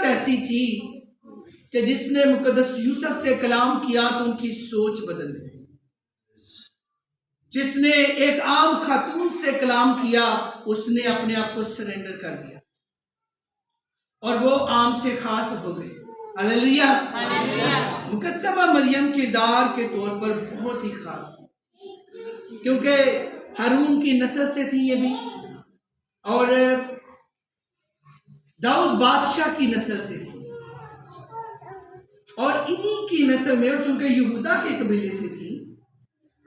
ایسی تھی کہ جس نے مقدس یوسف سے کلام کیا تو ان کی سوچ بدل گئی. جس نے ایک عام خاتون سے کلام کیا اس نے اپنے آپ کو سرنڈر کر دیا اور وہ عام سے خاص ہو گئی. ہلیلویا. مقدسہ مریم کردار کے طور پر بہت ہی خاص تھی کیونکہ ہارون کی نسل سے تھی یہ بھی اور داؤد بادشاہ کی نسل سے تھی اور انہی کی نسل میں اور چونکہ یہودا کے قبیلے سے تھی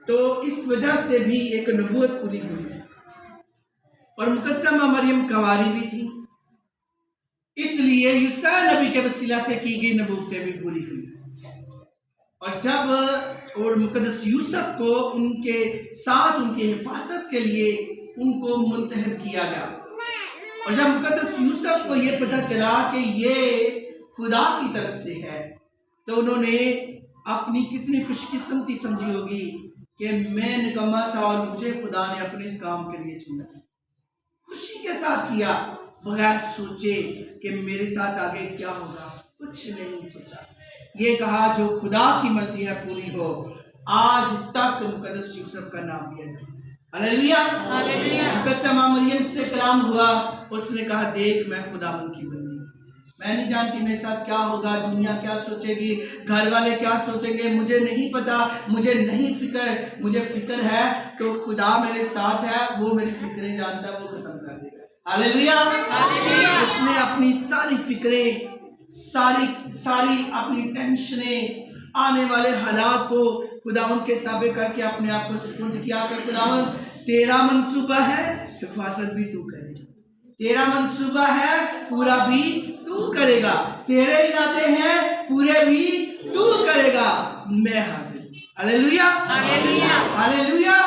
تو اس وجہ سے بھی ایک نبوت پوری ہوئی. اور مقدسہ مریم کنواری بھی تھی اس لیے یوسیٰ نبی کے وسیلہ سے کی گئی نبوتیں بھی پوری ہوئی. اور جب اور مقدس یوسف کو ان کے ساتھ ان کی حفاظت کے لیے ان کو منتخب کیا گیا اور جب مقدس یوسف کو یہ پتہ چلا کہ یہ خدا کی طرف سے ہے تو انہوں نے اپنی کتنی خوش قسمتی سمجھی ہوگی کہ میں نکما سا اور مجھے خدا نے اپنے اس کام کے لیے چنا. خوشی کے ساتھ کیا بغیر سوچے کہ میرے ساتھ آگے کیا ہوگا. کچھ نہیں سوچا. یہ کہا جو خدا کی مرضی ہے پوری ہو. آج تک مقدس یوسف کا نام لیا جائے. ہلیلویا. مقدسہ مریم سے کلام ہوا. اس نے کہا دیکھ میں خداوند کی بندی. میں نہیں جانتی میرے ساتھ کیا ہوگا, دنیا کیا سوچے گی, گھر والے کیا سوچیں گے, مجھے نہیں پتا, مجھے نہیں فکر. مجھے فکر ہے تو خدا میرے ساتھ ہے, وہ میری فکریں جانتا ہے, وہ ختم کر دے گا. ہلیلویا. اس نے اپنی ساری فکریں ساری اپنی ٹینشنیں آنے والے حالات کو خداوند کے تابع کر کے اپنے آپ کو سپرد کیا کہ خداوند تیرا منصوبہ ہے حفاظت بھی تو کرے گا, تیرا منصوبہ ہے پورا بھی تو کرے گا, تیرے ارادے ہیں پورے بھی تو کرے گا. میں حاضر. ہلیلویا. ہلیلویا.